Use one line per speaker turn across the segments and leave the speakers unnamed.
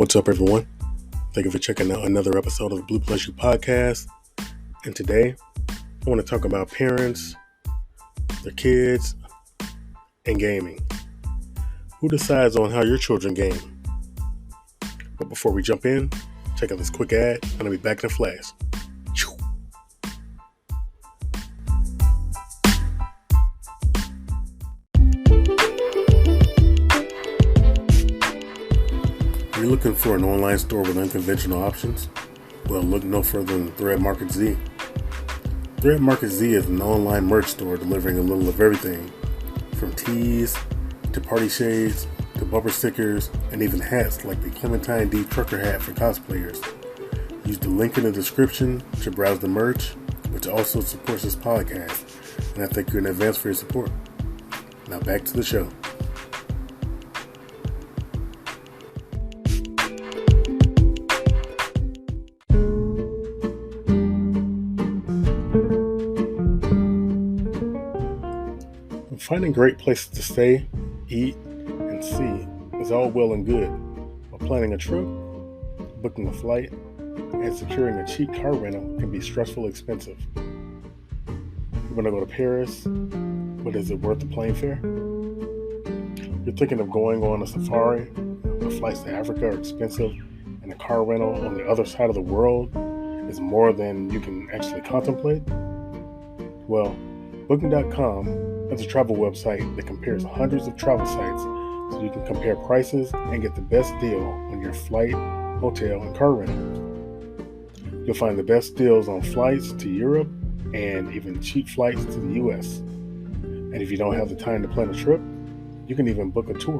What's up, everyone? Thank you for checking out another episode of the Blu+YouPodcast. And today, I want to talk about parents, their kids, and gaming. Who decides on how your children game? But before we jump in, check out this quick ad, and I'll be back in a flash. Are you looking for an online store with unconventional options? Well, look no further than Thread Market Z. Thread Market Z is an online merch store delivering a little of everything, from tees to party shades to bumper stickers and even hats like the Clementine D trucker hat for cosplayers. Use the link in the description to browse the merch, which also supports this podcast, and I thank you in advance for your support. Now back to the show. Finding great places to stay, eat, and see is all well and good, but planning a trip, booking a flight, and securing a cheap car rental can be stressful expensive. You want to go to Paris, but is it worth the plane fare? You're thinking of going on a safari, but flights to Africa are expensive, and a car rental on the other side of the world is more than you can actually contemplate? Well, Booking.com is a travel website that compares hundreds of travel sites so you can compare prices and get the best deal on your flight, hotel, and car rental. You'll find the best deals on flights to Europe and even cheap flights to the US. And if you don't have the time to plan a trip, you can even book a tour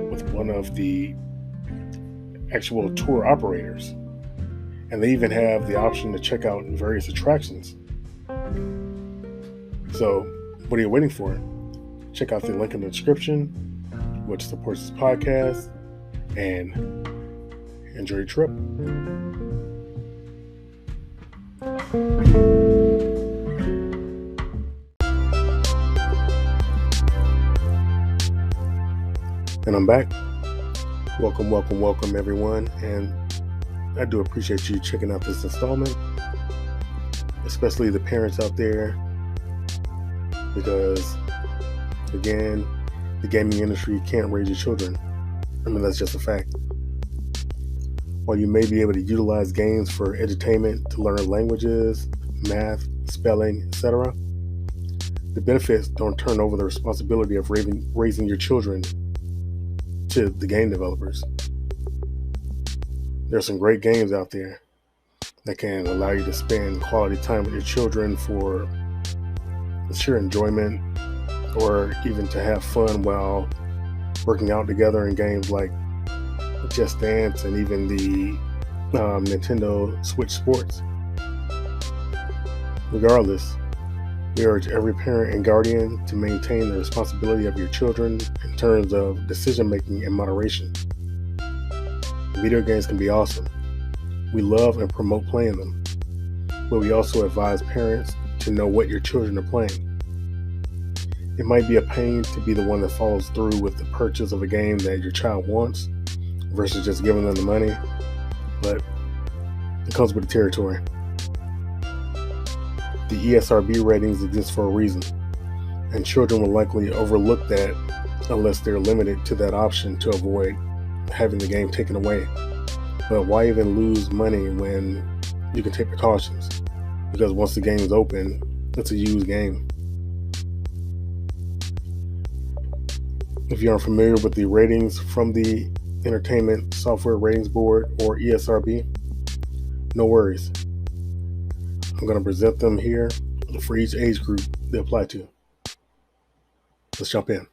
with one of the actual tour operators. And they even have the option to check out various attractions. So, what are you waiting for? Check out the link in the description, which supports this podcast, and enjoy your trip. And I'm back. Welcome, everyone. And I do appreciate you checking out this installment, especially the parents out there. Because, again, the gaming industry can't raise your children. I mean, that's just a fact. While you may be able to utilize games for entertainment to learn languages, math, spelling, etc., the benefits don't turn over the responsibility of raising your children to the game developers. There's some great games out there that can allow you to spend quality time with your children for sheer enjoyment, or even to have fun while working out together in games like Just Dance and even the Nintendo Switch Sports. Regardless, we urge every parent and guardian to maintain the responsibility of your children in terms of decision making and moderation. Video games can be awesome. We love and promote playing them, but we also advise parents to know what your children are playing. It might be a pain to be the one that follows through with the purchase of a game that your child wants versus just giving them the money, but it comes with the territory. The ESRB ratings exist for a reason, and children will likely overlook that unless they're limited to that option to avoid having the game taken away. But why even lose money when you can take precautions? Because once the game is open, it's a used game. If you aren't familiar with the ratings from the Entertainment Software Ratings Board, or ESRB, no worries. I'm going to present them here for each age group they apply to. Let's jump in.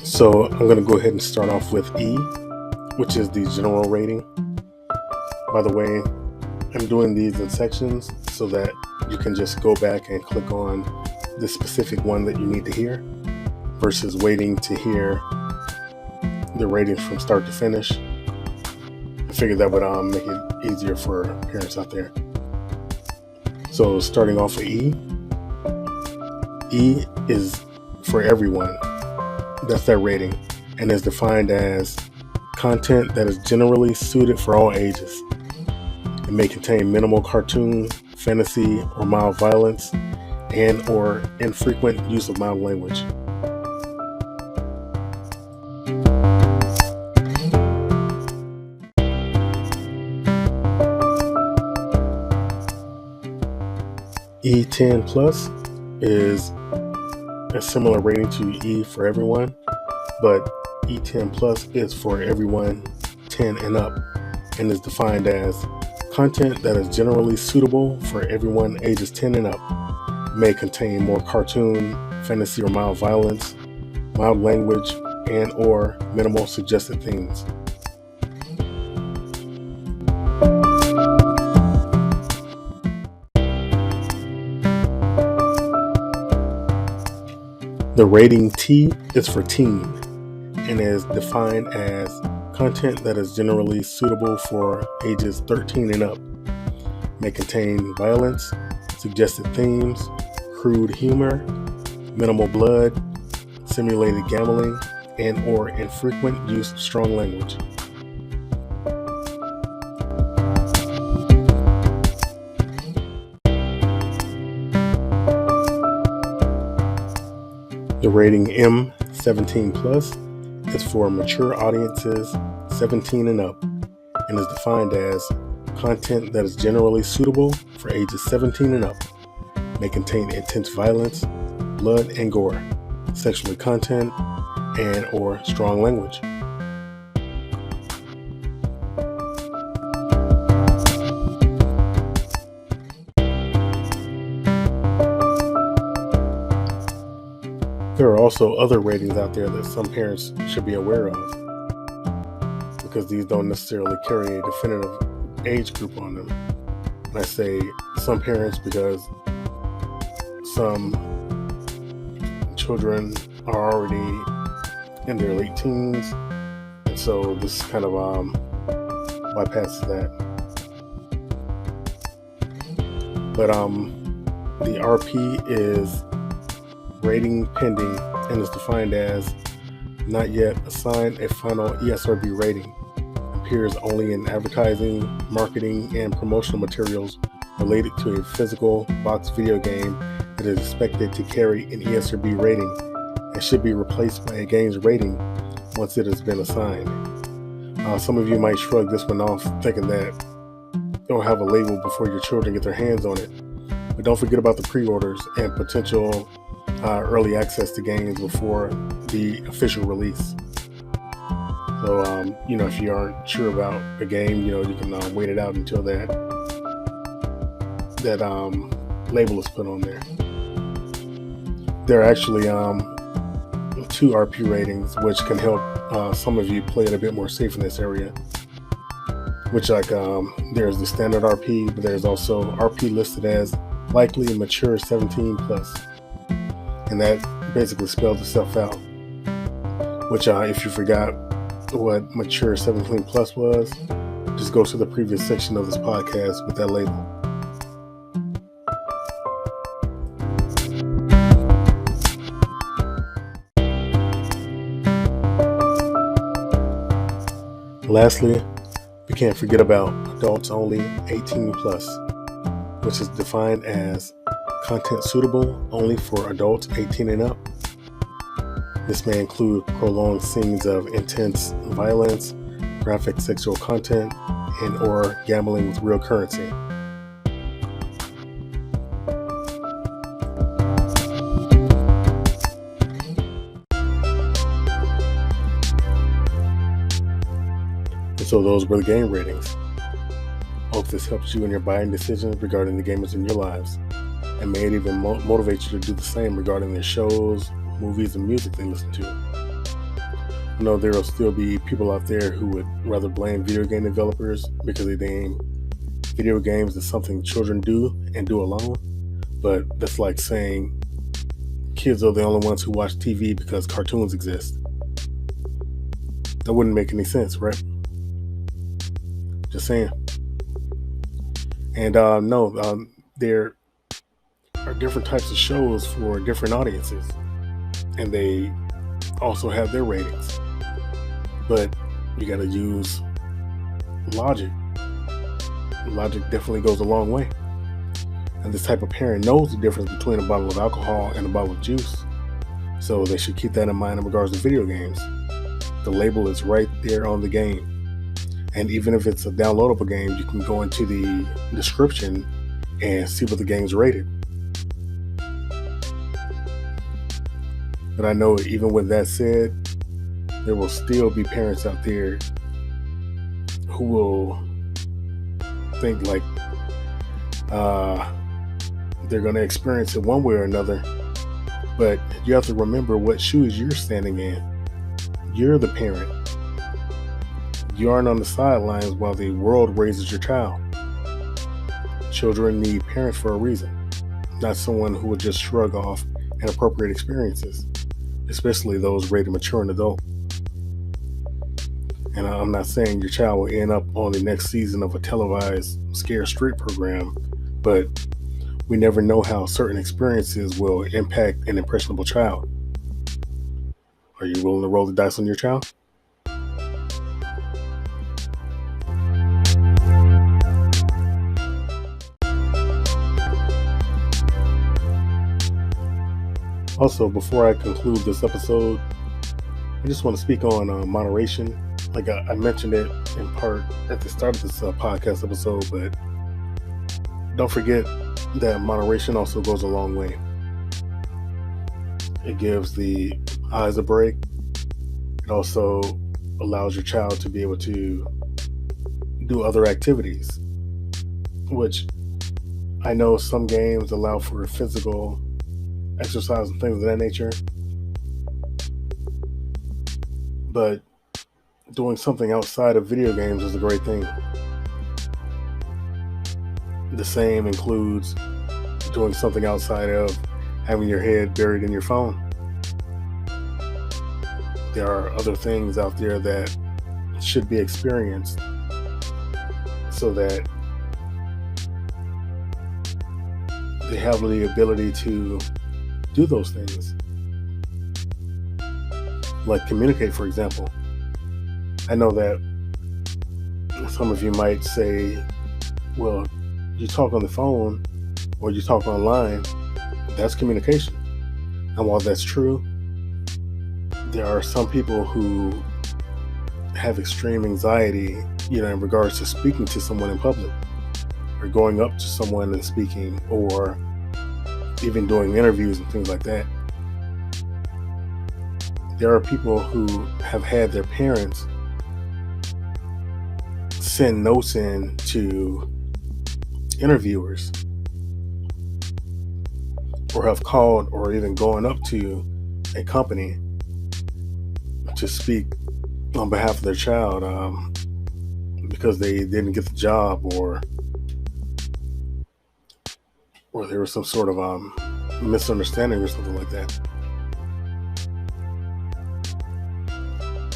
So I'm going to go ahead and start off with E, which is the general rating. By the way, I'm doing these in sections so that you can just go back and click on the specific one that you need to hear versus waiting to hear the ratings from start to finish. I figured that would make it easier for parents out there. So starting off with E. E is for everyone. That's their rating, and is defined as content that is generally suited for all ages. It may contain minimal cartoon, fantasy, or mild violence, and or infrequent use of mild language. E10 plus is a similar rating to E for everyone, but E10 plus is for everyone 10 and up, and is defined as content that is generally suitable for everyone ages 10 and up. May contain more cartoon, fantasy, or mild violence, mild language, and or minimal suggested themes. The rating T is for teen and is defined as content that is generally suitable for ages 13 and up. May contain violence, suggested themes, crude humor, minimal blood, simulated gambling, and or infrequent use of strong language. The rating M, 17 plus, is for mature audiences 17 and up, and is defined as content that is generally suitable for ages 17 and up. May contain intense violence, blood and gore, sexual content, and or strong language. There are also other ratings out there that some parents should be aware of, because these don't necessarily carry a definitive age group on them. And I say some parents because some children are already in their late teens, and so this kind of bypasses that. But the RP is rating pending and is defined as not yet assigned a final ESRB rating. Appears only in advertising, marketing, and promotional materials related to a physical box video game that is expected to carry an ESRB rating and should be replaced by a game's rating once it has been assigned. Some of you might shrug this one off, thinking that it'll have a label before your children get their hands on it. But don't forget about the pre-orders and potential early access to games before the official release. So, if you aren't sure about a game, you can wait it out until that label is put on there. There are actually 2 RP ratings, which can help some of you play it a bit more safe in this area. Which, there's the standard RP, but there's also RP listed as likely mature 17 plus. And that basically spells itself out. Which, if you forgot what mature 17 plus was, just go to the previous section of this podcast with that label. Lastly, we can't forget about adults only 18 plus, which is defined as content suitable only for adults 18 and up. This may include prolonged scenes of intense violence, graphic sexual content, and or gambling with real currency. And so those were the game ratings. Hope this helps you in your buying decisions regarding the gamers in your lives, and may it even motivate you to do the same regarding their shows, movies, and music they listen to. I know there will still be people out there who would rather blame video game developers because they deem video games as something children do and do alone, but that's like saying kids are the only ones who watch TV because cartoons exist. That wouldn't make any sense, right? Just saying. And there are different types of shows for different audiences, and they also have their ratings. But you got to use logic. Logic definitely goes a long way. And this type of parent knows the difference between a bottle of alcohol and a bottle of juice. So they should keep that in mind in regards to video games. The label is right there on the game. And even if it's a downloadable game, you can go into the description and see what the game's rated. But I know even with that said, there will still be parents out there who will think like they're going to experience it one way or another. But you have to remember what shoes you're standing in. You're the parent. You aren't on the sidelines while the world raises your child. Children need parents for a reason, not someone who would just shrug off inappropriate experiences, especially those rated mature and adult. And I'm not saying your child will end up on the next season of a televised Scare Street program, but we never know how certain experiences will impact an impressionable child. Are you willing to roll the dice on your child? Also, before I conclude this episode, I just want to speak on moderation. Like I mentioned it in part at the start of this podcast episode, but don't forget that moderation also goes a long way. It gives the eyes a break. It also allows your child to be able to do other activities, which I know some games allow for physical exercise and things of that nature, but doing something outside of video games is a great thing. The same includes doing something outside of having your head buried in your phone. There are other things out there that should be experienced so that they have the ability to do those things. Like communicate, for example. I know that some of you might say, well, you talk on the phone or you talk online, that's communication. And while that's true, there are some people who have extreme anxiety, in regards to speaking to someone in public or going up to someone and speaking, or even doing interviews and things like that. There are people who have had their parents send notes in to interviewers, or have called or even gone up to a company to speak on behalf of their child because they didn't get the job, or there was some sort of misunderstanding or something like that.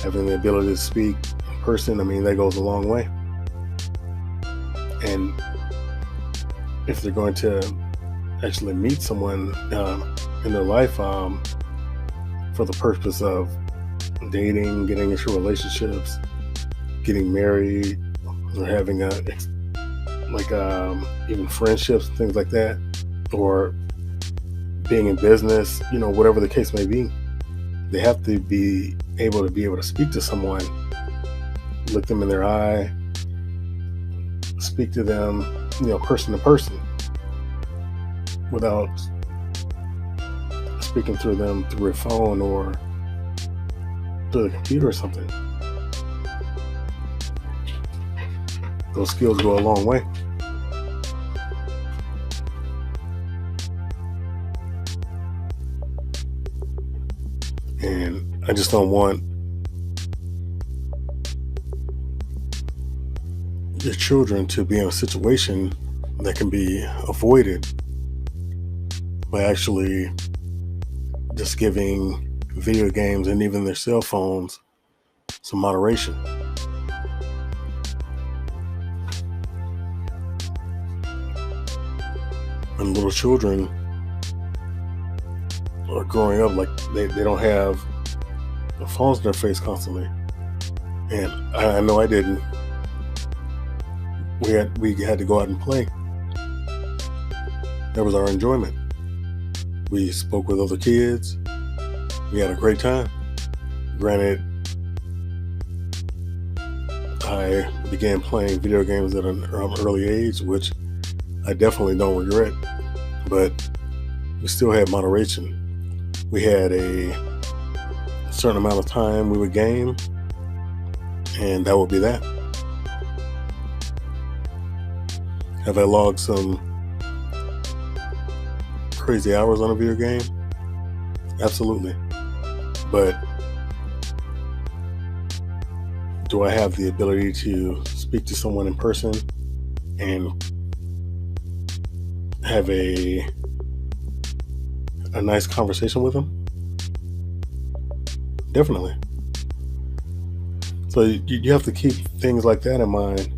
Having the ability to speak in person, that goes a long way. And if they're going to actually meet someone in their life for the purpose of dating, getting into relationships, getting married, or having even friendships and things like that, or being in business, whatever the case may be, they have to be able to speak to someone, look them in their eye, speak to them, person to person, without speaking through them through a phone or through the computer or something. Those skills go a long way. And I just don't want your children to be in a situation that can be avoided by actually just giving video games and even their cell phones some moderation. And little children are growing up, like they don't have the phones in their face constantly. And I know I didn't. We had to go out and play. That was our enjoyment. We spoke with other kids. We had a great time. Granted, I began playing video games at an early age, which I definitely don't regret, but we still had moderation. We had a certain amount of time we would game, and that would be that. Have I logged some crazy hours on a video game? Absolutely. But do I have the ability to speak to someone in person and have a nice conversation with them? Definitely. So you have to keep things like that in mind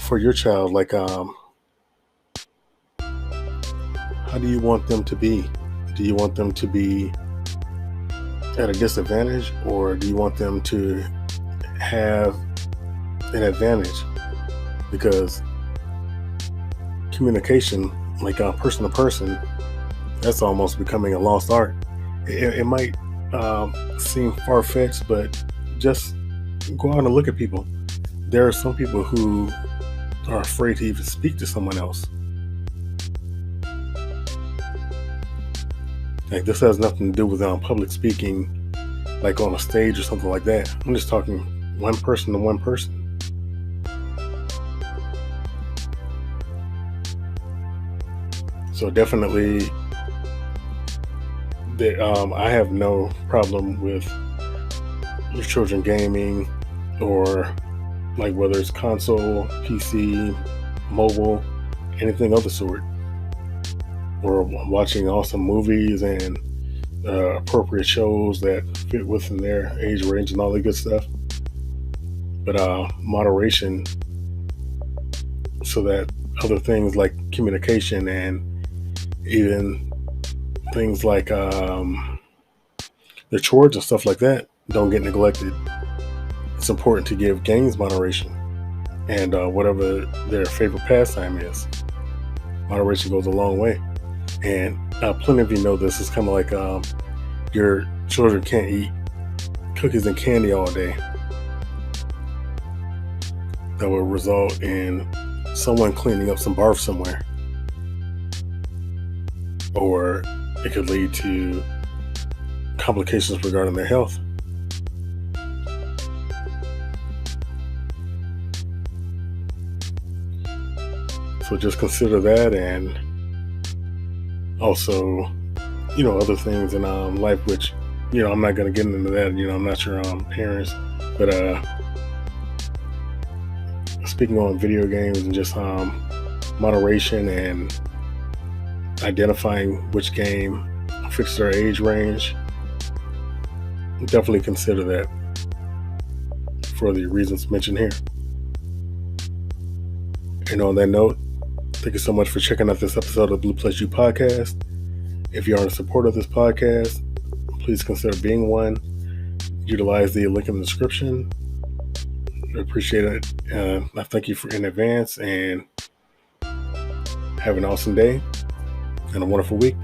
for your child. Like, how do you want them to be? Do you want them to be at a disadvantage, or do you want them to have an advantage? Because communication, like person to person, that's almost becoming a lost art. It might seem far-fetched, but just go out and look at people. There are some people who are afraid to even speak to someone else. Like, this has nothing to do with public speaking, like on a stage or something like that. I'm just talking one person to one person. So definitely, I have no problem with your children gaming, or like whether it's console, PC, mobile, anything of the sort, or watching awesome movies and appropriate shows that fit within their age range and all that good stuff. But moderation, so that other things like communication and even things like the chores and stuff like that don't get neglected. It's important to give games moderation, and whatever their favorite pastime is. Moderation goes a long way. And plenty of you know this. It's kind of like your children can't eat cookies and candy all day. That will result in someone cleaning up some barf somewhere. Or it could lead to complications regarding their health. So just consider that, and also, other things in life, which, I'm not going to get into that. I'm not your parents, but speaking on video games and just moderation and identifying which game fits their age range, definitely consider that for the reasons mentioned here. And on that note, thank you so much for checking out this episode of Blu+YouPodcast. If you are a supporter of this podcast, please consider being one. Utilize the link in the description. I appreciate it. I thank you in advance, and have an awesome day and a wonderful week.